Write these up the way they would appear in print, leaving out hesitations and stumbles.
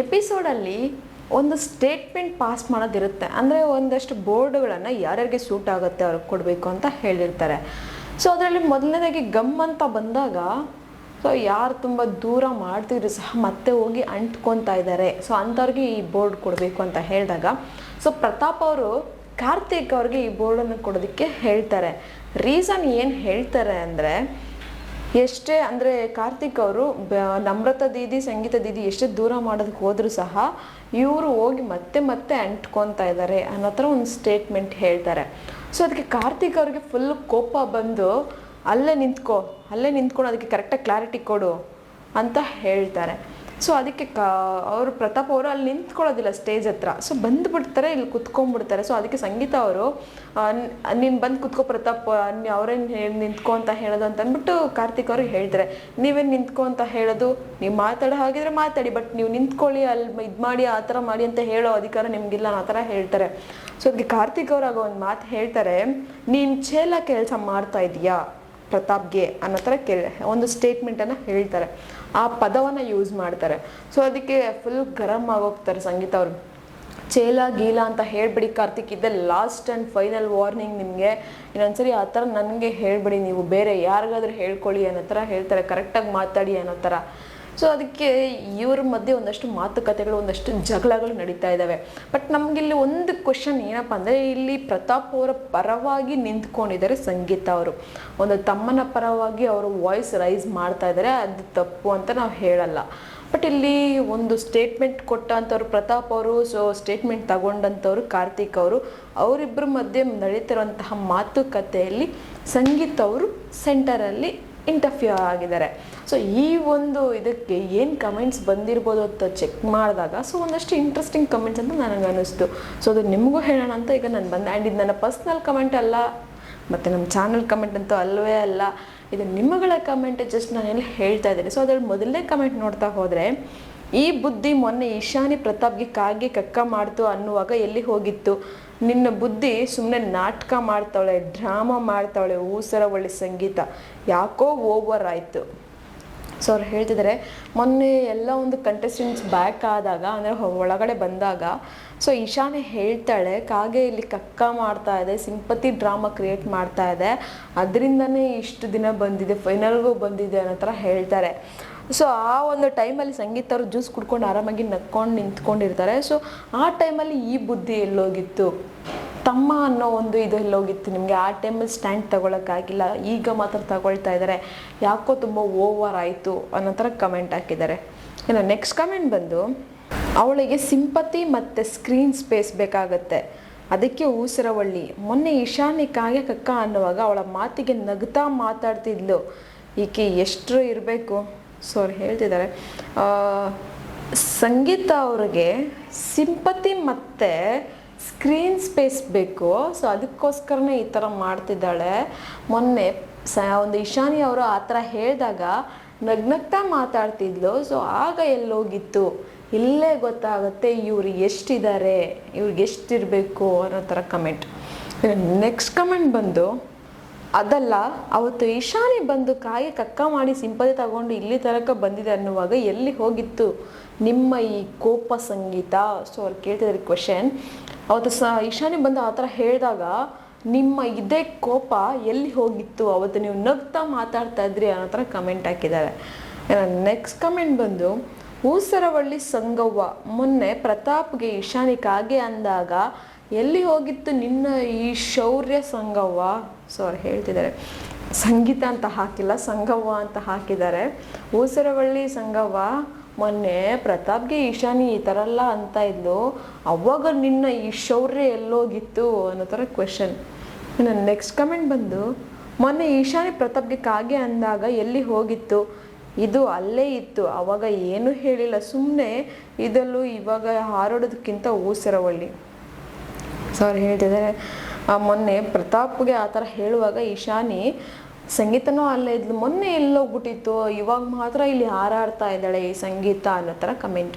ಎಪಿಸೋಡಲ್ಲಿ ಒಂದು statement pass ಮಾಡೋದಿರುತ್ತೆ. ಅಂದರೆ ಒಂದಷ್ಟು ಬೋರ್ಡ್ಗಳನ್ನು ಯಾರ್ಯಾರಿಗೆ ಸೂಟ್ ಆಗುತ್ತೆ ಅವ್ರಿಗೆ ಕೊಡಬೇಕು ಅಂತ ಹೇಳಿರ್ತಾರೆ. ಸೊ ಅದರಲ್ಲಿ ಮೊದಲನೇದಾಗಿ ಗಮ್ ಅಂತ ಬಂದಾಗ ಸೊ ಯಾರು ತುಂಬ ದೂರ ಮಾಡ್ತಿದ್ರು ಸಹ ಮತ್ತೆ ಹೋಗಿ ಅಂಟ್ಕೊತಾ ಇದ್ದಾರೆ, ಸೊ ಅಂಥವ್ರಿಗೆ ಈ ಬೋರ್ಡ್ ಕೊಡಬೇಕು ಅಂತ ಹೇಳಿದಾಗ ಸೊ ಪ್ರತಾಪ್ ಅವರು ಕಾರ್ತಿಕ್ ಅವ್ರಿಗೆ ಈ ಬೋರ್ಡನ್ನು ಕೊಡೋದಕ್ಕೆ ಹೇಳ್ತಾರೆ. ರೀಸನ್ ಏನು ಹೇಳ್ತಾರೆ ಅಂದರೆ, ಎಷ್ಟೇ ಅಂದರೆ ಕಾರ್ತಿಕ್ ಅವರು ನಮ್ರತಾ ದೀದಿ ಸಂಗೀತ ದೀದಿ ಎಷ್ಟೇ ದೂರ ಮಾಡೋದಕ್ಕೆ ಹೋದರೂ ಸಹ ಇವರು ಹೋಗಿ ಮತ್ತೆ ಮತ್ತೆ ಅಂಟ್ಕೊತಾ ಇದ್ದಾರೆ ಅನ್ನೋ ಥರ ಒಂದು ಸ್ಟೇಟ್ಮೆಂಟ್ ಹೇಳ್ತಾರೆ. ಸೊ ಅದಕ್ಕೆ ಕಾರ್ತಿಕ್ ಅವ್ರಿಗೆ ಫುಲ್ ಕೋಪ ಬಂದು ಅಲ್ಲೇ ನಿಂತ್ಕೊಂಡು ಅದಕ್ಕೆ ಕರೆಕ್ಟಾಗಿ ಕ್ಲಾರಿಟಿ ಕೊಡು ಅಂತ ಹೇಳ್ತಾರೆ. ಸೊ ಅದಕ್ಕೆ ಅವರು ಪ್ರತಾಪ್ ಅವರು ಅಲ್ಲಿ ನಿಂತ್ಕೊಳ್ಳೋದಿಲ್ಲ ಸ್ಟೇಜ್ ಹತ್ರ, ಸೊ ಬಂದುಬಿಡ್ತಾರೆ, ಇಲ್ಲಿ ಕುತ್ಕೊಂಡ್ಬಿಡ್ತಾರೆ. ಸೊ ಅದಕ್ಕೆ ಸಂಗೀತ ಅವರು ನೀನು ಬಂದು ಕುತ್ಕೋ ಪ್ರತಾಪ್, ಅವ್ರೇನು ನಿಂತ್ಕೊ ಅಂತ ಹೇಳೋದು ಅಂತ ಅಂದ್ಬಿಟ್ಟು ಕಾರ್ತಿಕ್ ಅವ್ರಿಗೆ ಹೇಳ್ತಾರೆ. ನೀವೇನು ನಿಂತ್ಕೊ ಅಂತ ಹೇಳೋದು, ನೀವು ಮಾತಾಡೋ ಹಾಗಿದ್ರೆ ಮಾತಾಡಿ, ಬಟ್ ನೀವು ನಿಂತ್ಕೊಳ್ಳಿ ಅಲ್ಲಿ ಇದು ಮಾಡಿ ಆ ಥರ ಮಾಡಿ ಅಂತ ಹೇಳೋ ಅಧಿಕಾರ ನಿಮಗಿಲ್ಲ ಅನ್ನೋ ಥರ ಹೇಳ್ತಾರೆ. ಸೊ ಅದಕ್ಕೆ ಕಾರ್ತಿಕ್ ಅವ್ರು ಆಗ ಒಂದು ಮಾತು ಹೇಳ್ತಾರೆ, ನೀನು ಚೇಲ ಕೆಲಸ ಮಾಡ್ತಾ ಇದೀಯಾ ಪ್ರತಾಪ್ಗೆ ಅನ್ನೋ ಥರ ಒಂದು ಸ್ಟೇಟ್ಮೆಂಟನ್ನು ಹೇಳ್ತಾರೆ. ಆ ಪದವನ್ನು ಯೂಸ್ ಮಾಡ್ತಾರೆ. ಸೊ ಅದಕ್ಕೆ ಫುಲ್ ಗರಂ ಆಗೋಗ್ತಾರೆ ಸಂಗೀತ ಅವರು. ಚೇಲ ಗೀಲ ಅಂತ ಹೇಳ್ಬಿಡಿ ಕಾರ್ತಿಕ್, ಇದೆ ಲಾಸ್ಟ್ ಆ್ಯಂಡ್ ಫೈನಲ್ ವಾರ್ನಿಂಗ್ ನಿಮಗೆ, ಇನ್ನೊಂದ್ಸರಿ ಆ ಥರ ನನಗೆ ಹೇಳ್ಬಿಡಿ, ನೀವು ಬೇರೆ ಯಾರಿಗಾದ್ರೂ ಹೇಳ್ಕೊಳ್ಳಿ ಅನ್ನೋ ಥರ ಹೇಳ್ತಾರೆ, ಕರೆಕ್ಟಾಗಿ ಮಾತಾಡಿ ಅನ್ನೋ ಥರ. ಸೊ ಅದಕ್ಕೆ ಇವ್ರ ಮಧ್ಯೆ ಒಂದಷ್ಟು ಮಾತುಕತೆಗಳು, ಒಂದಷ್ಟು ಜಗಳಗಳು ನಡೀತಾ ಇದ್ದಾವೆ. ಬಟ್ ನಮಗಿಲ್ಲಿ ಒಂದು ಕ್ವೆಶನ್ ಏನಪ್ಪ ಅಂದರೆ, ಇಲ್ಲಿ ಪ್ರತಾಪ್ ಅವರ ಪರವಾಗಿ ನಿಂತ್ಕೊಂಡಿದ್ದಾರೆ ಸಂಗೀತ ಅವರು, ಒಂದು ತಮ್ಮನ ಪರವಾಗಿ ಅವರು ವಾಯ್ಸ್ ರೈಸ್ ಮಾಡ್ತಾ ಇದ್ದಾರೆ, ಅದು ತಪ್ಪು ಅಂತ ನಾವು ಹೇಳಲ್ಲ. ಬಟ್ ಇಲ್ಲಿ ಒಂದು ಸ್ಟೇಟ್ಮೆಂಟ್ ಕೊಟ್ಟಂಥವ್ರು ಪ್ರತಾಪ್ ಅವರು, ಸೊ ಸ್ಟೇಟ್ಮೆಂಟ್ ತಗೊಂಡಂಥವ್ರು ಕಾರ್ತಿಕ್ ಅವರು, ಅವರಿಬ್ಬರ ಮಧ್ಯೆ ನಡೀತಿರುವಂತಹ ಮಾತುಕತೆಯಲ್ಲಿ ಸಂಗೀತ ಅವರು ಸೆಂಟರಲ್ಲಿ ಇಂಟರ್ಫಿಯರ್ ಆಗಿದ್ದಾರೆ. ಸೊ ಈ ಒಂದು ಇದಕ್ಕೆ ಏನು ಕಮೆಂಟ್ಸ್ ಬಂದಿರ್ಬೋದು ಅಂತ ಚೆಕ್ ಮಾಡಿದಾಗ ಸೊ ಒಂದಷ್ಟು ಇಂಟ್ರೆಸ್ಟಿಂಗ್ ಕಮೆಂಟ್ಸ್ ಅಂತ ನನಗೆ ಅನ್ನಿಸ್ತು. ಸೊ ಅದು ನಿಮಗೂ ಹೇಳೋಣ ಅಂತ ಈಗ ನಾನು ಬಂದೆ. ಆ್ಯಂಡ್ ಇದು ನನ್ನ ಪರ್ಸ್ನಲ್ ಕಮೆಂಟ್ ಅಲ್ಲ, ಮತ್ತು ನಮ್ಮ ಚಾನಲ್ ಕಮೆಂಟ್ ಅಂತೂ ಅಲ್ಲವೇ ಅಲ್ಲ, ಇದು ನಿಮ್ಮಗಳ ಕಮೆಂಟ್, ಜಸ್ಟ್ ನಾನೆಲ್ಲ ಹೇಳ್ತಾ ಇದ್ದೀನಿ. ಸೊ ಅದ್ರಲ್ಲಿ ಮೊದಲನೇ ಕಮೆಂಟ್ ನೋಡ್ತಾ ಹೋದರೆ, ಈ ಬುದ್ಧಿ ಮೊನ್ನೆ ಈಶಾನಿ ಪ್ರತಾಪ್ಗೆ ಕಾಗೆ ಕಕ್ಕ ಮಾಡ್ತು ಅನ್ನುವಾಗ ಎಲ್ಲಿ ಹೋಗಿತ್ತು? ನಿನ್ನ ಬುದ್ಧಿ ಸುಮ್ಮನೆ ನಾಟಕ ಮಾಡ್ತಾವಳೆ, ಡ್ರಾಮಾ ಮಾಡ್ತಾವಳೆ, ಒಳ್ಳೆ ಸಂಗೀತ ಯಾಕೋ ಓವರ್ ಆಯಿತು. ಸೊ ಅವ್ರು ಹೇಳ್ತಿದ್ದಾರೆ, ಮೊನ್ನೆ ಎಲ್ಲ ಒಂದು ಕಂಟೆಸ್ಟೆಂಟ್ಸ್ ಬ್ಯಾಕ್ ಆದಾಗ, ಅಂದರೆ ಒಳಗಡೆ ಬಂದಾಗ ಸೊ ಈಶಾನಿ ಹೇಳ್ತಾಳೆ, ಕಾಗೆ ಇಲ್ಲಿ ಕಕ್ಕ ಮಾಡ್ತಾ ಇದೆ, ಸಿಂಪತಿ ಡ್ರಾಮಾ ಕ್ರಿಯೇಟ್ ಮಾಡ್ತಾ ಇದೆ, ಅದರಿಂದನೇ ಇಷ್ಟು ದಿನ ಬಂದಿದೆ, ಫೈನಲ್ಗೂ ಬಂದಿದೆ ಅನ್ನೋ ಥರ ಹೇಳ್ತಾರೆ. ಸೊ ಆ ಒಂದು ಟೈಮಲ್ಲಿ ಸಂಗೀತ ಅವರು ಜ್ಯೂಸ್ ಕುಡ್ಕೊಂಡು ಆರಾಮಾಗಿ ನಕ್ಕೊಂಡು ನಿಂತ್ಕೊಂಡಿರ್ತಾರೆ. ಸೊ ಆ ಟೈಮಲ್ಲಿ ಈ ಬುದ್ಧಿ ಎಲ್ಲೋಗಿತ್ತು, ತಮ್ಮ ಅನ್ನೋ ಒಂದು ಇದು ಎಲ್ಲೋಗಿತ್ತು ನಿಮಗೆ? ಆ ಟೈಮಲ್ಲಿ ಸ್ಟ್ಯಾಂಡ್ ತಗೊಳಕ್ಕಾಗಿಲ್ಲ, ಈಗ ಮಾತ್ರ ತಗೊಳ್ತಾ ಇದ್ದಾರೆ, ಯಾಕೋ ತುಂಬ ಓವರ್ ಆಯಿತು ಅನ್ನೋ ಥರ ಕಮೆಂಟ್ ಹಾಕಿದ್ದಾರೆ. ಇನ್ನು ನೆಕ್ಸ್ಟ್ ಕಮೆಂಟ್ ಬಂದು, ಅವಳಿಗೆ ಸಿಂಪತಿ ಮತ್ತು ಸ್ಕ್ರೀನ್ ಸ್ಪೇಸ್ ಬೇಕಾಗತ್ತೆ, ಅದಕ್ಕೆ ಊಸರವಳ್ಳಿ. ಮೊನ್ನೆ ಈಶಾನಿ ಕಾಗೆ ಕಕ್ಕ ಅನ್ನುವಾಗ ಅವಳ ಮಾತಿಗೆ ನಗ್ತಾ ಮಾತಾಡ್ತಿದ್ಲು, ಈಕೆ ಎಷ್ಟು ಇರಬೇಕು? ಸೊ ಅವ್ರು ಹೇಳ್ತಿದ್ದಾರೆ, ಸಂಗೀತ ಅವ್ರಿಗೆ ಸಿಂಪತಿ ಮತ್ತು ಸ್ಕ್ರೀನ್ ಸ್ಪೇಸ್ ಬೇಕು, ಸೊ ಅದಕ್ಕೋಸ್ಕರನೇ ಈ ಥರ ಮಾಡ್ತಿದ್ದಾಳೆ. ಮೊನ್ನೆ ಒಂದು ಈಶಾನಿ ಅವರು ಆ ಥರ ಹೇಳಿದಾಗ ನಗ್ನಗ್ತಾ ಮಾತಾಡ್ತಿದ್ಲು, ಸೊ ಆಗ ಎಲ್ಲೋಗಿತ್ತು? ಇಲ್ಲೇ ಗೊತ್ತಾಗುತ್ತೆ ಇವ್ರು ಎಷ್ಟಿದ್ದಾರೆ, ಇವ್ರಿಗೆ ಎಷ್ಟಿರಬೇಕು ಅನ್ನೋ ಥರ ಕಮೆಂಟ್. ನೆಕ್ಸ್ಟ್ ಕಮೆಂಟ್ ಬಂದು, ಅದಲ್ಲ ಅವತ್ತು ಈಶಾನಿ ಬಂದು ಕಾಯಿ ಕಕ್ಕ ಮಾಡಿ ಸಿಂಪತಿ ತಗೊಂಡು ಇಲ್ಲಿ ತನಕ ಬಂದಿದೆ ಅನ್ನುವಾಗ ಎಲ್ಲಿ ಹೋಗಿತ್ತು ನಿಮ್ಮ ಈ ಕೋಪ ಸಂಗೀತ? ಸೊ ಅವ್ರು ಕೇಳ್ತಿದ್ದಾರೆ ಕ್ವೆಶನ್. ಅವತ್ತು ಈಶಾನಿ ಬಂದು ಆ ಥರ ಹೇಳಿದಾಗ ನಿಮ್ಮ ಇದೇ ಕೋಪ ಎಲ್ಲಿ ಹೋಗಿತ್ತು? ಅವತ್ತು ನೀವು ನಗ್ತಾ ಮಾತಾಡ್ತಾ ಇದ್ರಿ ಅನ್ನೋ ಥರ ಕಮೆಂಟ್ ಹಾಕಿದ್ದಾರೆ. ನೆಕ್ಸ್ಟ್ ಕಮೆಂಟ್ ಬಂದು, ಊಸರವಳ್ಳಿ ಸಂಗವ್ವ, ಮೊನ್ನೆ ಪ್ರತಾಪ್ಗೆ ಈಶಾನಿ ಕಾಗೆ ಅಂದಾಗ ಎಲ್ಲಿ ಹೋಗಿತ್ತು ನಿನ್ನ ಈ ಶೌರ್ಯ ಸಂಗವ್ವ? ಸೊ ಅವ್ರು ಹೇಳ್ತಿದ್ದಾರೆ, ಸಂಗೀತ ಅಂತ ಹಾಕಿಲ್ಲ, ಸಂಗವ್ವ ಅಂತ ಹಾಕಿದ್ದಾರೆ. ಊಸರವಳ್ಳಿ ಸಂಗವ್ವ, ಮೊನ್ನೆ ಪ್ರತಾಪ್ಗೆ ಈಶಾನಿ ಈ ಥರ ಎಲ್ಲ ಅಂತ ಇದ್ಲು, ಅವಾಗ ನಿನ್ನ ಈ ಶೌರ್ಯ ಎಲ್ಲೋಗಿತ್ತು ಅನ್ನೋ ಥರ ಕ್ವೆಶನ್. ಇನ್ನು ನೆಕ್ಸ್ಟ್ ಕಮೆಂಟ್ ಬಂದು, ಮೊನ್ನೆ ಈಶಾನಿ ಪ್ರತಾಪ್ಗೆ ಕಾಗೆ ಅಂದಾಗ ಎಲ್ಲಿ ಹೋಗಿತ್ತು? ಇದು ಅಲ್ಲೇ ಇತ್ತು, ಅವಾಗ ಏನೂ ಹೇಳಿಲ್ಲ, ಸುಮ್ಮನೆ ಇದಲ್ಲೂ ಇವಾಗ ಹಾರೋಡೋದಕ್ಕಿಂತ ಊಸರವಳ್ಳಿ. ಸೊ ಅವ್ರು ಹೇಳ್ತಿದ್ದಾರೆ, ಮೊನ್ನೆ ಪ್ರತಾಪ್ಗೆ ಆ ಥರ ಹೇಳುವಾಗ ಈಶಾನಿ ಸಂಗೀತನೂ ಅಲ್ಲೇ ಇದ್ಲು, ಮೊನ್ನೆ ಎಲ್ಲೋಗ್ಬಿಟ್ಟಿತ್ತು, ಇವಾಗ ಮಾತ್ರ ಇಲ್ಲಿ ಹಾರಾಡ್ತಾ ಇದ್ದಾಳೆ ಈ ಸಂಗೀತ ಅನ್ನೋ ಥರ ಕಮೆಂಟ್.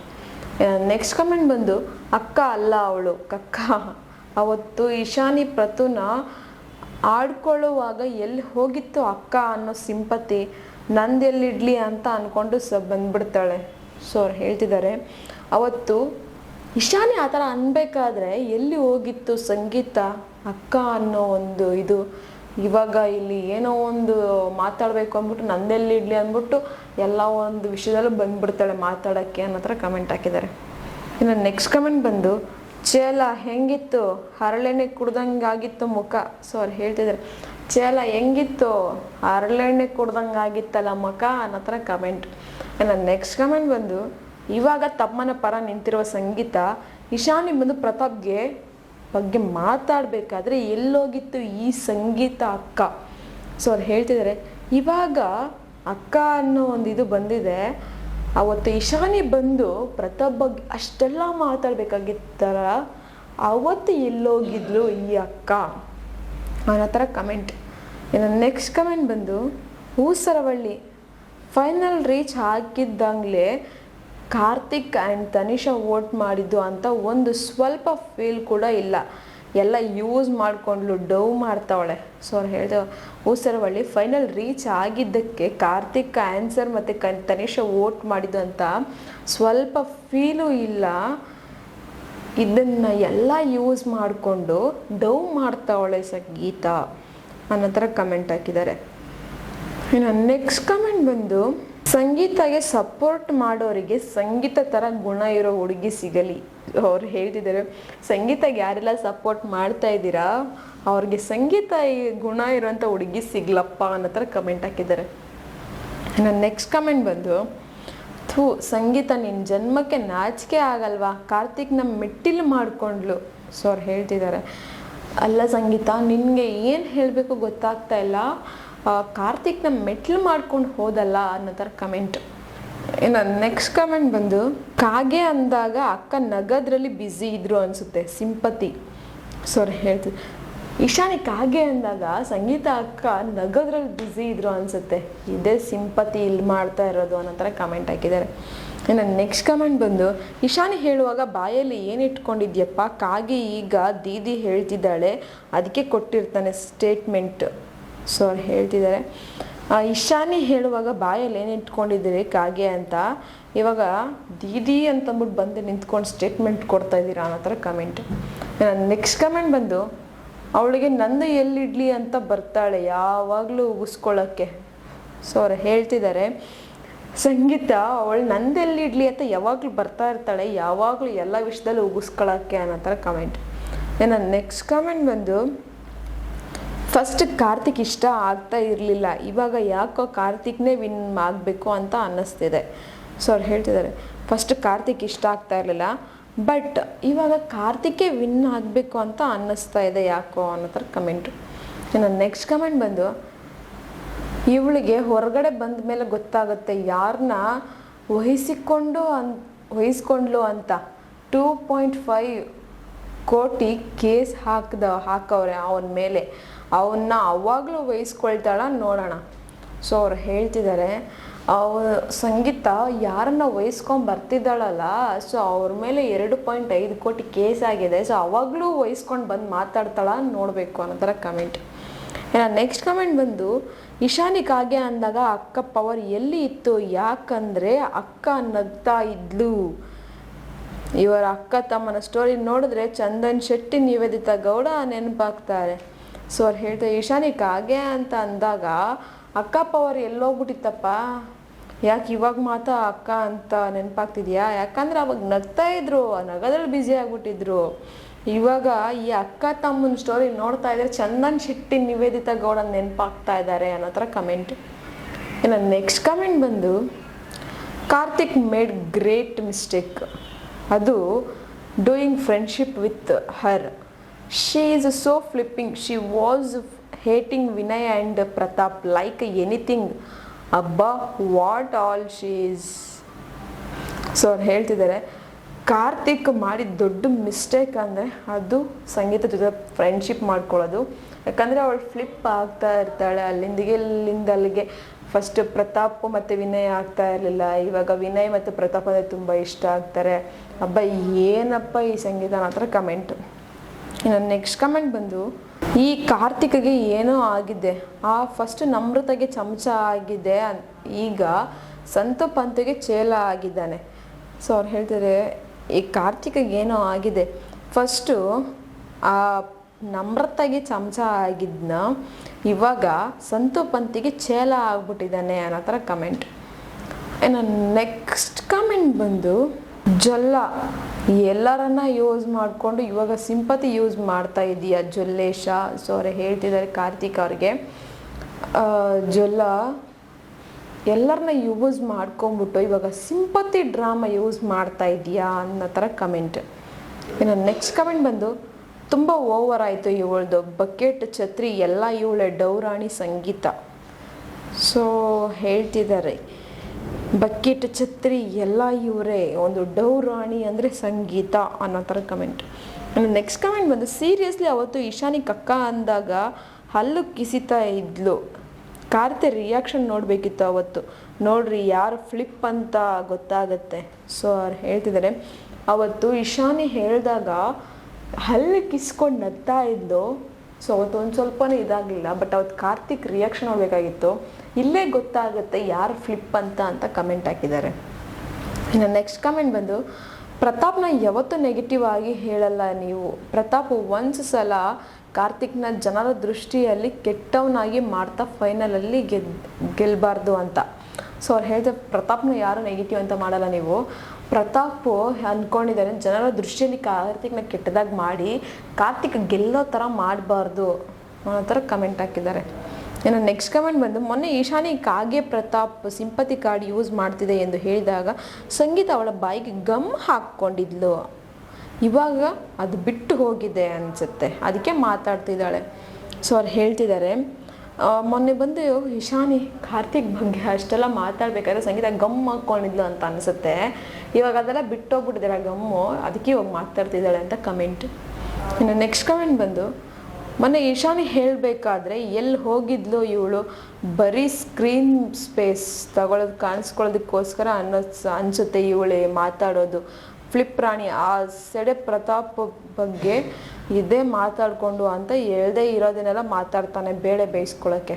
ನೆಕ್ಸ್ಟ್ ಕಮೆಂಟ್ ಬಂದು, ಅಕ್ಕ ಅಲ್ಲ ಅವಳು ಕಕ್ಕ, ಅವತ್ತು ಈಶಾನಿ ಪ್ರತುನ ಆಡ್ಕೊಳ್ಳುವಾಗ ಎಲ್ಲಿ ಹೋಗಿತ್ತು ಅಕ್ಕ ಅನ್ನೋ ಸಿಂಪತಿ, ನಂದೆಲ್ಲಿಡ್ಲಿ ಅಂತ ಅಂದ್ಕೊಂಡು ಬಂದ್ಬಿಡ್ತಾಳೆ. ಸೊ ಅವ್ರು ಹೇಳ್ತಿದ್ದಾರೆ, ಅವತ್ತು ಇಶಾನಿ ಆ ಥರ ಅನ್ಬೇಕಾದ್ರೆ ಎಲ್ಲಿ ಹೋಗಿತ್ತು ಸಂಗೀತ ಅಕ್ಕ ಅನ್ನೋ ಒಂದು ಇದು. ಇವಾಗ ಇಲ್ಲಿ ಏನೋ ಒಂದು ಮಾತಾಡಬೇಕು ಅಂದ್ಬಿಟ್ಟು ನಂದೆಲ್ಲಿ ಇಡ್ಲಿ ಅಂದ್ಬಿಟ್ಟು ಎಲ್ಲ ಒಂದು ವಿಷಯದಲ್ಲೂ ಬಂದ್ಬಿಡ್ತಾಳೆ ಮಾತಾಡೋಕ್ಕೆ ಅನ್ನೋ ಥರ ಕಮೆಂಟ್ ಹಾಕಿದ್ದಾರೆ. ಇನ್ನು ನೆಕ್ಸ್ಟ್ ಕಮೆಂಟ್ ಬಂದು, ಚೇಲ ಹೆಂಗಿತ್ತು, ಹರಳೆಣ್ಣೆ ಕುಡ್ದಂಗಾಗಿತ್ತು ಮುಖ. ಸೊ ಅವ್ರು ಹೇಳ್ತಿದ್ದಾರೆ, ಚೇಲ ಹೆಂಗಿತ್ತು, ಹರಳೆಣ್ಣೆ ಕುಡ್ದಂಗಾಗಿತ್ತಲ್ಲ ಮುಖ ಅನ್ನೋ ಥರ ಕಮೆಂಟ್. ಇನ್ನು ನೆಕ್ಸ್ಟ್ ಕಮೆಂಟ್ ಬಂದು, ಇವಾಗ ತಮ್ಮನ ಪರ ನಿಂತಿರುವ ಸಂಗೀತ ಇಶಾನಿ ಬಂದು ಪ್ರತಾಪ್ಗೆ ಬಗ್ಗೆ ಮಾತಾಡಬೇಕಾದ್ರೆ ಎಲ್ಲೋಗಿತ್ತು ಈ ಸಂಗೀತ ಅಕ್ಕ. ಸೊ ಅವ್ರು ಹೇಳ್ತಿದ್ದಾರೆ, ಇವಾಗ ಅಕ್ಕ ಅನ್ನೋ ಒಂದು ಇದು ಬಂದಿದೆ, ಅವತ್ತು ಇಶಾನಿ ಬಂದು ಪ್ರತಾಪ್ ಬಗ್ಗೆ ಅಷ್ಟೆಲ್ಲ ಮಾತಾಡ್ಬೇಕಾಗಿತ್ತರ, ಅವತ್ತು ಎಲ್ಲೋಗಿದ್ಲು ಈ ಅಕ್ಕ ಅನ್ನೋ ಥರ ಕಮೆಂಟ್. ಇನ್ನು ನೆಕ್ಸ್ಟ್ ಕಮೆಂಟ್ ಬಂದು, ಹೂಸರವಳ್ಳಿ ಫೈನಲ್ ರೀಚ್ ಹಾಕಿದ್ದಂಗ್ಲೇ ಕಾರ್ತಿಕ್ ಆ್ಯಂಡ್ ತನಿಷಾ ವೋಟ್ ಮಾಡಿದ್ದು ಅಂತ ಒಂದು ಸ್ವಲ್ಪ ಫೀಲ್ ಕೂಡ ಇಲ್ಲ, ಎಲ್ಲ ಯೂಸ್ ಮಾಡಿಕೊಂಡ್ಲು, ಡವ್ ಮಾಡ್ತಾವಳೆ. ಸೊ ಅವ್ರು ಹೇಳಿದೆ, ಹೂಸರವಳ್ಳಿ ಫೈನಲ್ ರೀಚ್ ಆಗಿದ್ದಕ್ಕೆ ಕಾರ್ತಿಕ್ ಆನ್ಸರ್ ಮತ್ತು ತನಿಷಾ ವೋಟ್ ಮಾಡಿದ್ದು ಅಂತ ಸ್ವಲ್ಪ ಫೀಲು ಇಲ್ಲ, ಇದನ್ನು ಎಲ್ಲ ಯೂಸ್ ಮಾಡಿಕೊಂಡು ಡವ್ ಮಾಡ್ತಾವಳೆ ಸಂಗೀತ ಅನ್ನೋ ಥರ ಕಮೆಂಟ್ ಹಾಕಿದ್ದಾರೆ. ಇನ್ನು ನೆಕ್ಸ್ಟ್ ಕಮೆಂಟ್ ಬಂದು, ಸಂಗೀತಗೆ ಸಪೋರ್ಟ್ ಮಾಡೋರಿಗೆ ಸಂಗೀತ ಥರ ಗುಣ ಇರೋ ಹುಡುಗಿ ಸಿಗಲಿ. ಅವ್ರು ಹೇಳ್ತಿದ್ದಾರೆ, ಸಂಗೀತಗೆ ಯಾರೆಲ್ಲ ಸಪೋರ್ಟ್ ಮಾಡ್ತಾ ಇದ್ದೀರಾ ಅವ್ರಿಗೆ ಸಂಗೀತ ಗುಣ ಇರೋಂಥ ಹುಡುಗಿ ಸಿಗ್ಲಪ್ಪ ಅನ್ನೋ ಥರ ಕಮೆಂಟ್ ಹಾಕಿದ್ದಾರೆ. ಇನ್ನು ನೆಕ್ಸ್ಟ್ ಕಮೆಂಟ್ ಬಂದು, ಥೂ ಸಂಗೀತ ನಿನ್ನ ಜನ್ಮಕ್ಕೆ ನಾಚಿಕೆ ಆಗಲ್ವಾ, ಕಾರ್ತಿಕ್ ನಮ್ಮ ಮೆಟ್ಟಿಲು ಮಾಡಿಕೊಂಡ್ಲು. ಸೊ ಅವ್ರು ಹೇಳ್ತಿದ್ದಾರೆ, ಅಲ್ಲ ಸಂಗೀತ ನಿನಗೆ ಏನು ಹೇಳಬೇಕು ಗೊತ್ತಾಗ್ತಾ ಇಲ್ಲ, ಕಾರ್ತಿಕ್ ನಮ್ಮ ಮೆಟ್ಲು ಮಾಡ್ಕೊಂಡು ಹೋದಲ್ಲ ಅನ್ನೋ ಥರ ಕಮೆಂಟ್. ಇನ್ನು ನೆಕ್ಸ್ಟ್ ಕಮೆಂಟ್ ಬಂದು, ಕಾಗೆ ಅಂದಾಗ ಅಕ್ಕ ನಗದ್ರಲ್ಲಿ ಬ್ಯುಸಿ ಇದ್ರು ಅನಿಸುತ್ತೆ, ಸಿಂಪತಿ. ಸೊ ಅವ್ರು ಹೇಳ್ತಿದ್ರು, ಇಶಾನಿ ಕಾಗೆ ಅಂದಾಗ ಸಂಗೀತ ಅಕ್ಕ ನಗದ್ರಲ್ಲಿ ಬ್ಯುಸಿ ಇದ್ರು ಅನಿಸುತ್ತೆ, ಇದೇ ಸಿಂಪತಿ ಇಲ್ಲಿ ಮಾಡ್ತಾ ಇರೋದು ಅನ್ನೋ ಥರ ಕಮೆಂಟ್ ಹಾಕಿದ್ದಾರೆ. ಇನ್ನು ನೆಕ್ಸ್ಟ್ ಕಮೆಂಟ್ ಬಂದು, ಇಶಾನಿ ಹೇಳುವಾಗ ಬಾಯಲ್ಲಿ ಏನು ಇಟ್ಕೊಂಡಿದ್ಯಪ್ಪ, ಕಾಗೆ ಈಗ ದೀದಿ ಹೇಳ್ತಿದ್ದಾಳೆ ಅದಕ್ಕೆ ಕೊಟ್ಟಿರ್ತಾನೆ ಸ್ಟೇಟ್ಮೆಂಟ್. ಸೊ ಅವ್ರು ಹೇಳ್ತಿದ್ದಾರೆ, ಇಶಾನಿ ಹೇಳುವಾಗ ಬಾಯಲ್ಲಿ ಏನು ಇಟ್ಕೊಂಡಿದ್ದೀರಿ ಕಾಗೆ ಅಂತ, ಇವಾಗ ದೀದಿ ಅಂತಂದ್ಬಿಟ್ಟು ಬಂದು ನಿಂತ್ಕೊಂಡು ಸ್ಟೇಟ್ಮೆಂಟ್ ಕೊಡ್ತಾ ಇದ್ದೀರಾ ಅನ್ನೋ ಥರ ಕಮೆಂಟ್. ನೆಕ್ಸ್ಟ್ ಕಮೆಂಟ್ ಬಂದು, ಅವಳಿಗೆ ನಂದು ಎಲ್ಲಿಡ್ಲಿ ಅಂತ ಬರ್ತಾಳೆ ಯಾವಾಗಲೂ ಉಗಿಸ್ಕೊಳ್ಳೋಕ್ಕೆ. ಸೊ ಅವ್ರು ಹೇಳ್ತಿದ್ದಾರೆ, ಸಂಗೀತ ಅವಳು ನಂದೆಲ್ಲಿಡ್ಲಿ ಅಂತ ಯಾವಾಗಲೂ ಬರ್ತಾ ಇರ್ತಾಳೆ, ಯಾವಾಗಲೂ ಎಲ್ಲ ವಿಷಯದಲ್ಲೂ ಉಗಿಸ್ಕೊಳ್ಳೋಕ್ಕೆ ಅನ್ನೋ ಥರ ಕಮೆಂಟ್. ಇನ್ನು ನೆಕ್ಸ್ಟ್ ಕಮೆಂಟ್ ಬಂದು, ಫಸ್ಟ್ ಕಾರ್ತಿಕ್ ಇಷ್ಟ ಆಗ್ತಾ ಇರಲಿಲ್ಲ, ಇವಾಗ ಯಾಕೋ ಕಾರ್ತಿಕ್ನೇ ವಿನ್ ಆಗಬೇಕು ಅಂತ ಅನ್ನಿಸ್ತಿದೆ. ಸೊ ಅವ್ರು ಹೇಳ್ತಿದ್ದಾರೆ, ಫಸ್ಟ್ ಕಾರ್ತಿಕ್ ಇಷ್ಟ ಆಗ್ತಾ ಇರಲಿಲ್ಲ, ಬಟ್ ಇವಾಗ ಕಾರ್ತಿಕೇ ವಿನ್ ಆಗಬೇಕು ಅಂತ ಅನ್ನಿಸ್ತಾ ಇದೆ ಯಾಕೋ ಅನ್ನೋ ಥರ ಕಮೆಂಟು. ಇನ್ನು ನೆಕ್ಸ್ಟ್ ಕಮೆಂಟ್ ಬಂದು, ಇವಳಿಗೆ ಹೊರಗಡೆ ಬಂದ ಮೇಲೆ ಗೊತ್ತಾಗುತ್ತೆ ಯಾರನ್ನ ವಹಿಸ್ಕೊಂಡ್ಲು ಅಂತ 2.5 ಕೋಟಿ ಕೇಸ್ ಹಾಕವ್ರೆ ಅವನ ಮೇಲೆ, ಅವನ್ನ ಅವಾಗಲೂ ವಹಿಸ್ಕೊಳ್ತಾಳ ನೋಡೋಣ. ಸೊ ಅವ್ರು ಹೇಳ್ತಿದ್ದಾರೆ, ಸಂಗೀತ ಯಾರನ್ನ ವಹಿಸ್ಕೊಂಬರ್ತಿದ್ದಾಳಲ್ಲ, ಸೊ ಅವ್ರ ಮೇಲೆ 2.5 ಕೋಟಿ ಕೇಸ್ ಆಗಿದೆ, ಸೊ ಅವಾಗಲೂ ವಹಿಸ್ಕೊಂಡು ಬಂದು ಮಾತಾಡ್ತಾಳ ನೋಡಬೇಕು ಅನ್ನೋ ಥರ ಕಮೆಂಟ್. ನೆಕ್ಸ್ಟ್ ಕಮೆಂಟ್ ಬಂದು, ಇಶಾನಿ ಕಾಗೆ ಅಂದಾಗ ಅಕ್ಕ ಪವರ್ ಎಲ್ಲಿ ಇತ್ತು, ಯಾಕಂದರೆ ಅಕ್ಕ ನಗ್ತಾ ಇದ್ಲು. ಇವರ ಅಕ್ಕ ತಮ್ಮನ ಸ್ಟೋರಿ ನೋಡಿದ್ರೆ ಚಂದನ್ ಶೆಟ್ಟಿ ನಿವೇದಿತಾ ಗೌಡ ನೆನಪಾಗ್ತಾರೆ. ಸೊ ಅವ್ರು ಹೇಳ್ತಾರೆ, ಇಶಾನಿ ಕಾಗೆ ಅಂತ ಅಂದಾಗ ಅಕ್ಕ ಪವರ್ ಎಲ್ಲೋಗ್ಬಿಟ್ಟಿತ್ತಪ್ಪ, ಯಾಕೆ ಇವಾಗ ಮಾತ್ರ ಅಕ್ಕ ಅಂತ ನೆನಪಾಗ್ತಿದ್ಯಾ, ಯಾಕಂದ್ರೆ ಅವಾಗ ನಗ್ತಾ ಇದ್ರು, ನಗದ್ರಲ್ಲಿ ಬ್ಯುಸಿ ಆಗ್ಬಿಟ್ಟಿದ್ರು. ಇವಾಗ ಈ ಅಕ್ಕ ತಮ್ಮನ ಸ್ಟೋರಿ ನೋಡ್ತಾ ಇದ್ರೆ ಚಂದನ್ ಶೆಟ್ಟಿ ನಿವೇದಿತಾ ಗೌಡ ನೆನಪಾಗ್ತಾ ಇದ್ದಾರೆ ಅನ್ನೋ ಥರ ಕಮೆಂಟ್. ಇನ್ನು ನೆಕ್ಸ್ಟ್ ಕಮೆಂಟ್ ಬಂದು, ಕಾರ್ತಿಕ್ ಮೇಡ್ ಗ್ರೇಟ್ ಮಿಸ್ಟೇಕ್, ಅದು doing friendship with her. She is so flipping, she was hating Vinay and Pratap like anything, ಅಬ್ಬಾ what all she is. So ಅವ್ರು ಹೇಳ್ತಿದ್ದಾರೆ, ಕಾರ್ತಿಕ್ ಮಾಡಿದ ದೊಡ್ಡ ಮಿಸ್ಟೇಕ್ ಅಂದರೆ ಅದು ಸಂಗೀತ ಜೊತೆ ಫ್ರೆಂಡ್ಶಿಪ್ ಮಾಡ್ಕೊಳ್ಳೋದು. ಯಾಕಂದರೆ ಅವಳು ಫ್ಲಿಪ್ ಆಗ್ತಾ ಇರ್ತಾಳೆ ಅಲ್ಲಿಂದ ಅಲ್ಲಿಗೆ. ಫಸ್ಟ್ ಪ್ರತಾಪ್ ಮತ್ತು ವಿನಯ್ ಆಗ್ತಾ ಇರಲಿಲ್ಲ, ಇವಾಗ ವಿನಯ್ ಮತ್ತು ಪ್ರತಾಪ್ ಅಂದರೆ ತುಂಬ ಇಷ್ಟ ಆಗ್ತಾರೆ. ಅಬ್ಬಾ ಏನಪ್ಪ ಈ ಸಂಗೀತ ಅನ್ನೋ ಥರ ಕಮೆಂಟ್. ಇನ್ನು ನೆಕ್ಸ್ಟ್ ಕಮೆಂಟ್ ಬಂದು, ಈ ಕಾರ್ತಿಕ್ಗೆ ಏನೋ ಆಗಿದೆ, ಫಸ್ಟ್ ನಮ್ರತೆಗೆ ಚಮಚ ಆಗಿದೆ, ಈಗ ಸಂತು ಪಂತುಗೆ ಚೇಲ ಆಗಿದ್ದಾನೆ. ಸೊ ಅವ್ರು ಹೇಳ್ತಾರೆ ಈ ಕಾರ್ತಿಕ್ಗೆ ಏನೋ ಆಗಿದೆ. ಫಸ್ಟು ಆ ನಮ್ರತಾಗಿ ಚಮಚ ಆಗಿದ್ನ ಇವಾಗ ಸಂತು ಪಂತಿಗೆ ಚೇಲ ಆಗ್ಬಿಟ್ಟಿದ್ದಾನೆ ಅನ್ನೋ ಥರ ಕಮೆಂಟ್. ಇನ್ನು ನೆಕ್ಸ್ಟ್ ಕಮೆಂಟ್ ಬಂದು ಜೊಲ್ಲ ಎಲ್ಲರನ್ನ ಯೂಸ್ ಮಾಡಿಕೊಂಡು ಇವಾಗ ಸಿಂಪತಿ ಯೂಸ್ ಮಾಡ್ತಾ ಇದೀಯ ಜೊಲ್ಲೇಶ. ಸೊ ಅವ್ರು ಹೇಳ್ತಿದ್ದಾರೆ ಕಾರ್ತಿಕ್ ಅವ್ರಿಗೆ, ಜೊಲ್ಲ ಎಲ್ಲರನ್ನ ಯೂಸ್ ಮಾಡ್ಕೊಂಬಿಟ್ಟು ಇವಾಗ ಸಿಂಪತಿ ಡ್ರಾಮಾ ಯೂಸ್ ಮಾಡ್ತಾ ಇದೀಯಾ ಅನ್ನೋ ಥರ ಕಮೆಂಟ್. ಇನ್ನು ನೆಕ್ಸ್ಟ್ ಕಮೆಂಟ್ ಬಂದು ತುಂಬ ಓವರ್ ಆಯಿತು ಇವಳ್ದು, ಬಕೆಟ್ ಛತ್ರಿ ಎಲ್ಲ ಇವಳೆ ಡೌರಾಣಿ ಸಂಗೀತ. ಸೊ ಹೇಳ್ತಿದ್ದಾರೆ ಬಕೆಟ್ ಛತ್ರಿ ಎಲ್ಲ ಇವರೇ, ಒಂದು ಡೌರಾಣಿ ಅಂದರೆ ಸಂಗೀತ ಅನ್ನೋ ಥರ ಕಮೆಂಟ್. ನೆಕ್ಸ್ಟ್ ಕಮೆಂಟ್ ಬಂದು ಸೀರಿಯಸ್ಲಿ ಅವತ್ತು ಇಶಾನಿ ಕಕ್ಕ ಅಂದಾಗ ಹಲ್ಲು ಕಿಸಿತಾ ಇದ್ಲು, ಕಾರ್ತಿ ರಿಯಾಕ್ಷನ್ ನೋಡಬೇಕಿತ್ತು ಅವತ್ತು, ನೋಡ್ರಿ ಯಾರು ಫ್ಲಿಪ್ ಅಂತ ಗೊತ್ತಾಗತ್ತೆ. ಸೊ ಅವ್ರು ಹೇಳ್ತಿದ್ದಾರೆ ಅವತ್ತು ಇಶಾನಿ ಹೇಳಿದಾಗ ಹಲ್ಲು ಕಿಸ್ಕೊಂಡು ನಗ್ತಾ ಇದ್ಲು. ಸೊ ಅವತ್ತು ಒಂದು ಸ್ವಲ್ಪನೂ ಇದಾಗಲಿಲ್ಲ, ಬಟ್ ಅವತ್ತು ಕಾರ್ತಿಕ್ ರಿಯಾಕ್ಷನ್ ನೋಡಬೇಕಾಗಿತ್ತು, ಇಲ್ಲೇ ಗೊತ್ತಾಗುತ್ತೆ ಯಾರು ಫ್ಲಿಪ್ ಅಂತ ಕಮೆಂಟ್ ಹಾಕಿದ್ದಾರೆ. ಇನ್ನು ನೆಕ್ಸ್ಟ್ ಕಮೆಂಟ್ ಬಂದು ಪ್ರತಾಪ್ನ ಯಾವತ್ತೂ ನೆಗೆಟಿವ್ ಆಗಿ ಹೇಳಲ್ಲ ನೀವು, ಪ್ರತಾಪ್ ಒಂದು ಸಲ ಕಾರ್ತಿಕ್ನ ಜನರ ದೃಷ್ಟಿಯಲ್ಲಿ ಕೆಟ್ಟವನಾಗಿ ಮಾಡ್ತಾ ಫೈನಲಲ್ಲಿ ಗೆಲ್ಲಬಾರ್ದು ಅಂತ. ಸೊ ಅವ್ರು ಹೇಳ್ತಾರೆ ಪ್ರತಾಪ್ನ ಯಾರು ನೆಗೆಟಿವ್ ಅಂತ ಮಾಡಲ್ಲ ನೀವು, ಪ್ರತಾಪ್ ಅಂದ್ಕೊಂಡಿದ್ದಾರೆ ಜನರ ದೃಷ್ಟಿಯಲ್ಲಿ ಕಾರ್ತಿಕ್ನ ಕೆಟ್ಟದಾಗಿ ಮಾಡಿ ಕಾರ್ತಿಕ್ ಗೆಲ್ಲೋ ಥರ ಮಾಡಬಾರ್ದು ಅನ್ನೋ ಥರ ಕಮೆಂಟ್ ಹಾಕಿದ್ದಾರೆ. ಇನ್ನು ನೆಕ್ಸ್ಟ್ ಕಮೆಂಟ್ ಬಂದು ಮೊನ್ನೆ ಈಶಾನಿ ಕಾಗೆ ಪ್ರತಾಪ್ ಸಿಂಪತಿ ಕಾರ್ಡ್ ಯೂಸ್ ಮಾಡ್ತಿದೆ ಎಂದು ಹೇಳಿದಾಗ ಸಂಗೀತ ಅವಳ ಬಾಯಿಗೆ ಗಮ್ ಹಾಕ್ಕೊಂಡಿದ್ಲು, ಇವಾಗ ಅದು ಬಿಟ್ಟು ಹೋಗಿದೆ ಅನಿಸುತ್ತೆ, ಅದಕ್ಕೆ ಮಾತಾಡ್ತಿದ್ದಾಳೆ. ಸೊ ಅವ್ರು ಹೇಳ್ತಿದ್ದಾರೆ ಮೊನ್ನೆ ಬಂದು ಇಶಾನಿ ಕಾರ್ತಿಕ್ ಬಗ್ಗೆ ಅಷ್ಟೆಲ್ಲ ಮಾತಾಡ್ಬೇಕಾದ್ರೆ ಸಂಗೀತ ಗಮ್ ಹಾಕ್ಕೊಂಡಿದ್ಲು ಅಂತ ಅನಿಸುತ್ತೆ, ಇವಾಗ ಅದೆಲ್ಲ ಬಿಟ್ಟೋಗ್ಬಿಟ್ಟಿದ್ದಾರೆ ಆ ಗಮ್ಮು, ಅದಕ್ಕೆ ಇವಾಗ ಮಾತಾಡ್ತಿದ್ದಾಳೆ ಅಂತ ಕಮೆಂಟ್. ಇನ್ನು ನೆಕ್ಸ್ಟ್ ಕಮೆಂಟ್ ಬಂದು ಮೊನ್ನೆ ಇಶಾನಿ ಹೇಳಬೇಕಾದ್ರೆ ಎಲ್ಲಿ ಹೋಗಿದ್ಲು ಇವಳು, ಬರೀ ಸ್ಕ್ರೀನ್ ಸ್ಪೇಸ್ ಕಾಣಿಸ್ಕೊಳ್ಳೋದಕ್ಕೋಸ್ಕರ ಅನಿಸುತ್ತೆ ಇವಳೆ ಮಾತಾಡೋದು, ಫ್ಲಿಪ್ ರಾಣಿ ಆ ಸೆಡೆ ಪ್ರತಾಪ್ ಬಗ್ಗೆ ಇದೇ ಮಾತಾಡಿಕೊಂಡು ಅಂತ ಹೇಳ್ದೇ ಇರೋದನ್ನೆಲ್ಲ ಮಾತಾಡ್ತಾನೆ ಬೇಳೆ ಬೇಯಿಸ್ಕೊಳ್ಳೋಕ್ಕೆ.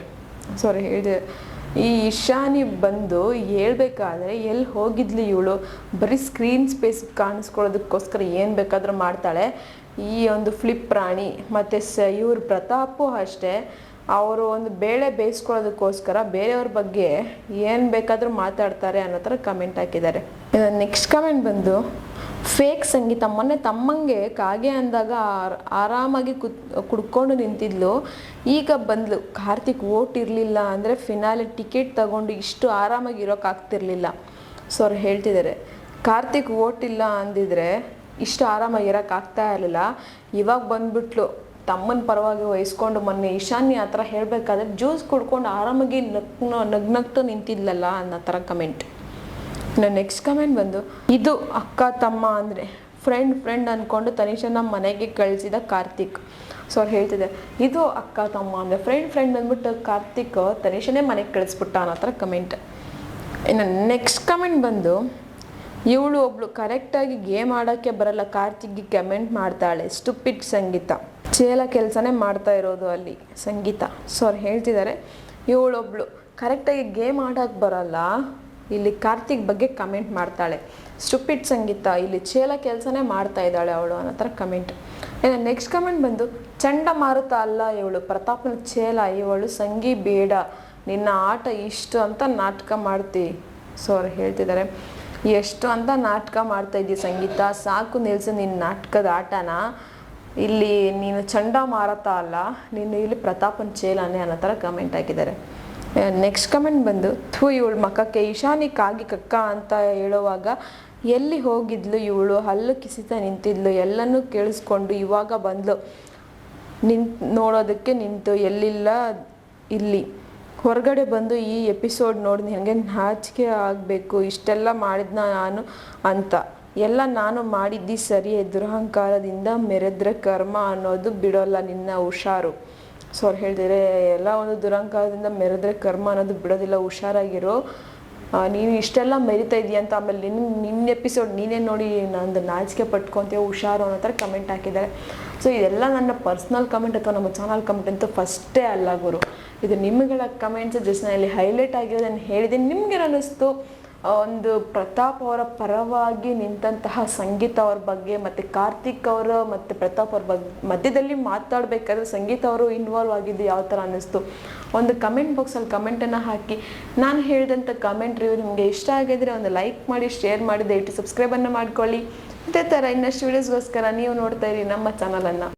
ಸಾರಿ ಹೇಳಿದೆ ಈ ಇಶಾನಿ ಬಂದು ಹೇಳ್ಬೇಕಾದ್ರೆ ಎಲ್ಲಿ ಹೋಗಿದ್ಲು ಇವಳು, ಬರೀ ಸ್ಕ್ರೀನ್ ಸ್ಪೇಸ್ ಕಾಣಿಸ್ಕೊಳ್ಳೋದಕ್ಕೋಸ್ಕರ ಏನು ಬೇಕಾದರೂ ಮಾಡ್ತಾಳೆ, ಈ ಒಂದು ಫ್ಲಿಪ್ ರಾಣಿ ಮತ್ತು ಇವ್ರು ಪ್ರತಾಪು ಅಷ್ಟೇ, ಅವರು ಒಂದು ಬೇಳೆ ಬೇಯಿಸ್ಕೊಳ್ಳೋದಕ್ಕೋಸ್ಕರ ಬೇರೆಯವ್ರ ಬಗ್ಗೆ ಏನು ಬೇಕಾದರೂ ಮಾತಾಡ್ತಾರೆ ಅನ್ನೋ ಥರ ಕಮೆಂಟ್ ಹಾಕಿದ್ದಾರೆ. ನೆಕ್ಸ್ಟ್ ಕಮೆಂಟ್ ಬಂದು ಫೇಕ್ ಸಂಗೀತ ಮೊನ್ನೆ ತಮ್ಮಂಗೆ ಕಾಗೆ ಅಂದಾಗ ಆರಾಮಾಗಿ ಕುಡ್ಕೊಂಡು ನಿಂತಿದ್ಲು, ಈಗ ಬಂದ್ಲು ಕಾರ್ತಿಕ್ ಓಟ್ ಇರಲಿಲ್ಲ ಅಂದರೆ ಫಿನಾಲೆ ಟಿಕೆಟ್ ತಗೊಂಡು ಇಷ್ಟು ಆರಾಮಾಗಿ ಇರೋಕ್ಕಾಗ್ತಿರ್ಲಿಲ್ಲ. ಸೊ ಅವ್ರು ಹೇಳ್ತಿದ್ದಾರೆ ಕಾರ್ತಿಕ್ ಓಟ್ ಇಲ್ಲ ಅಂದಿದ್ರೆ ಇಷ್ಟು ಆರಾಮಾಗಿ ಇರೋಕ್ಕಾಗ್ತಾ ಇರಲಿಲ್ಲ, ಇವಾಗ ಬಂದ್ಬಿಟ್ಲು ತಮ್ಮನ ಪರವಾಗಿ ವಹಿಸ್ಕೊಂಡು ಮೊನ್ನೆ ಈಶಾನ್ಯ ಆ ಥರ ಹೇಳಬೇಕಾದ್ರೆ ಜ್ಯೂಸ್ ಕುಡ್ಕೊಂಡು ಆರಾಮಾಗಿ ನಗ್ನಗ್ತು ನಿಂತಿದ್ಲಲ್ಲ ಅನ್ನೋ ಥರ ಕಮೆಂಟ್. ಇನ್ನು ನೆಕ್ಸ್ಟ್ ಕಮೆಂಟ್ ಬಂದು ಇದು ಅಕ್ಕ ತಮ್ಮ ಅಂದರೆ ಫ್ರೆಂಡ್ ಅಂದ್ಕೊಂಡು ತನಿಷನ ಮನೆಗೆ ಕಳಿಸಿದ ಕಾರ್ತಿಕ್. ಸೊ ಅವ್ರು ಹೇಳ್ತಿದ್ದೆ ಇದು ಅಕ್ಕ ತಮ್ಮ ಅಂದರೆ ಫ್ರೆಂಡ್ ಅಂದ್ಬಿಟ್ಟು ಕಾರ್ತಿಕ್ ತನಿಷನೇ ಮನೆಗೆ ಕಳಿಸ್ಬಿಟ್ಟ ಅನ್ನೋ ಥರ ಕಮೆಂಟ್. ಇನ್ನು ನೆಕ್ಸ್ಟ್ ಕಮೆಂಟ್ ಬಂದು ಇವಳು ಒಬ್ಳು ಕರೆಕ್ಟಾಗಿ ಗೇಮ್ ಆಡೋಕ್ಕೆ ಬರಲ್ಲ ಕಾರ್ತಿಕ್ಗೆ ಕಮೆಂಟ್ ಮಾಡ್ತಾಳೆ, ಸ್ಟುಪಿಡ್ ಸಂಗೀತ, ಚೇಲ ಕೆಲಸನೇ ಮಾಡ್ತಾ ಇರೋದು ಅಲ್ಲಿ ಸಂಗೀತ. ಸೊ ಅವ್ರು ಹೇಳ್ತಿದ್ದಾರೆ ಇವಳೊಬ್ಳು ಕರೆಕ್ಟಾಗಿ ಗೇಮ್ ಆಡೋಕ್ಕೆ ಬರಲ್ಲ, ಇಲ್ಲಿ ಕಾರ್ತಿಕ್ ಬಗ್ಗೆ ಕಮೆಂಟ್ ಮಾಡ್ತಾಳೆ, ಸ್ಟುಪಿಡ್ ಸಂಗೀತ, ಇಲ್ಲಿ ಚೇಲ ಕೆಲಸನೇ ಮಾಡ್ತಾ ಇದ್ದಾಳೆ ಅವಳು ಅನ್ನೋ ಥರ ಕಮೆಂಟ್. ಇನ್ನು ನೆಕ್ಸ್ಟ್ ಕಮೆಂಟ್ ಬಂದು ಚಂಡಮಾರುತ ಅಲ್ಲ ಇವಳು, ಪ್ರತಾಪ್ನ ಚೇಲ ಇವಳು, ಸಂಗಿ ಬೇಡ ನಿನ್ನ ಆಟ ಇಷ್ಟು ಅಂತ ನಾಟಕ ಮಾಡ್ತಿ. ಸೊ ಅವ್ರು ಹೇಳ್ತಿದ್ದಾರೆ ಎಷ್ಟು ಅಂತ ನಾಟಕ ಮಾಡ್ತಾ ಇದ್ದೀವಿ ಸಂಗೀತ, ಸಾಕು ನಿಲ್ಸು ನಿನ್ನ ನಾಟಕದ ಆಟನ, ಇಲ್ಲಿ ನೀನು ಚಂಡಮಾರುತ ಅಲ್ಲ, ನೀನು ಇಲ್ಲಿ ಪ್ರತಾಪನ ಚೇಲನೇ ಅನ್ನೋ ಥರ ಕಮೆಂಟ್ ಹಾಕಿದ್ದಾರೆ. ನೆಕ್ಸ್ಟ್ ಕಮೆಂಟ್ ಬಂದು ಇವಳು ಮಕ್ಕಕ್ಕೆ ಇಶಾನಿ ಕಾಗಿ ಕಕ್ಕ ಅಂತ ಹೇಳುವಾಗ ಎಲ್ಲಿ ಹೋಗಿದ್ಲು ಇವಳು, ಹಲ್ಲು ಕಿಸಿತ ನಿಂತಿದ್ಲು, ಎಲ್ಲನೂ ಕೇಳಿಸ್ಕೊಂಡು ಇವಾಗ ಬಂದ್ಲು ನೋಡೋದಕ್ಕೆ ನಿಂತು ಎಲ್ಲಿಲ್ಲ ಇಲ್ಲಿ ಹೊರಗಡೆ ಬಂದು ಈ ಎಪಿಸೋಡ್ ನೋಡಿ ನನಗೆ ನಾಚಿಕೆ ಆಗಬೇಕು, ಇಷ್ಟೆಲ್ಲ ಮಾಡಿದ್ನ ನಾನು ಅಂತ, ಎಲ್ಲ ನಾನು ಮಾಡಿದ್ದಿ ಸರಿಯೇ, ದುರಹಂಕಾರದಿಂದ ಮೆರೆದ್ರೆ ಕರ್ಮ ಅನ್ನೋದು ಬಿಡೋಲ್ಲ ನಿನ್ನ ಹುಷಾರು. ಸೊ ಅವ್ರು ಹೇಳ್ತಿದ್ರೆ ಎಲ್ಲ ಒಂದು ದುರಹಂಕಾರದಿಂದ ಮೆರೆದ್ರೆ ಕರ್ಮ ಅನ್ನೋದು ಬಿಡೋದಿಲ್ಲ, ಹುಷಾರಾಗಿರೋ, ನೀನು ಇಷ್ಟೆಲ್ಲ ಮೆರಿತಾ ಇದೆಯಾ ಅಂತ, ಆಮೇಲೆ ನಿನ್ನ ಎಪಿಸೋಡ್ ನೀನೇ ನೋಡಿ ನಂದು ನಾಚಿಕೆ ಪಟ್ಕೊತೀಯ ಹುಷಾರು ಅನ್ನೋ ಥರ ಕಮೆಂಟ್ ಹಾಕಿದ್ದಾರೆ. ಸೊ ಇದೆಲ್ಲ ನನ್ನ ಪರ್ಸ್ನಲ್ ಕಮೆಂಟ್ ಅಥವಾ ನಮ್ಮ ಚಾನಲ್ ಕಮೆಂಟ್ ಅಂತೂ ಫಸ್ಟೇ ಅಲ್ಲ ಗುರು, ಇದು ನಿಮ್ಮಗಳ ಕಮೆಂಟ್ಸ್ ಜಸ್ಟ್ ನಾನು ಇಲ್ಲಿ ಹೈಲೈಟ್ ಆಗಿರೋದನ್ನು ಹೇಳಿದ್ದೀನಿ. ನಿಮ್ಗೆ ಅನ್ನಿಸ್ತು ಒಂದು ಪ್ರತಾಪ್ ಅವರ ಪರವಾಗಿ ನಿಂತಹ ಸಂಗೀತ ಅವ್ರ ಬಗ್ಗೆ ಮತ್ತು ಕಾರ್ತಿಕ್ ಅವರು ಮತ್ತು ಪ್ರತಾಪ್ ಅವ್ರ ಬಗ್ಗೆ ಮಧ್ಯದಲ್ಲಿ ಮಾತಾಡಬೇಕಾದ್ರೆ ಸಂಗೀತ ಅವರು ಇನ್ವಾಲ್ವ್ ಆಗಿದ್ದು ಯಾವ ಥರ ಅನ್ನಿಸ್ತು, ಒಂದು ಕಮೆಂಟ್ ಬಾಕ್ಸಲ್ಲಿ ಕಮೆಂಟನ್ನು ಹಾಕಿ. ನಾನು ಹೇಳಿದಂಥ ಕಮೆಂಟ್ ರಿವ್ಯೂ ನಿಮಗೆ ಇಷ್ಟ ಆಗಿದ್ರೆ ಒಂದು ಲೈಕ್ ಮಾಡಿ, ಶೇರ್ ಮಾಡಿ, ದಯವಿಟ್ಟು ಸಬ್ಸ್ಕ್ರೈಬನ್ನು ಮಾಡ್ಕೊಳ್ಳಿ. ಇದೇ ಥರ ಇನ್ನಷ್ಟು ವೀಡಿಯೋಸ್ಗೋಸ್ಕರ ನೀವು ನೋಡ್ತಾ ಇರಿ ನಮ್ಮ ಚಾನಲನ್ನು.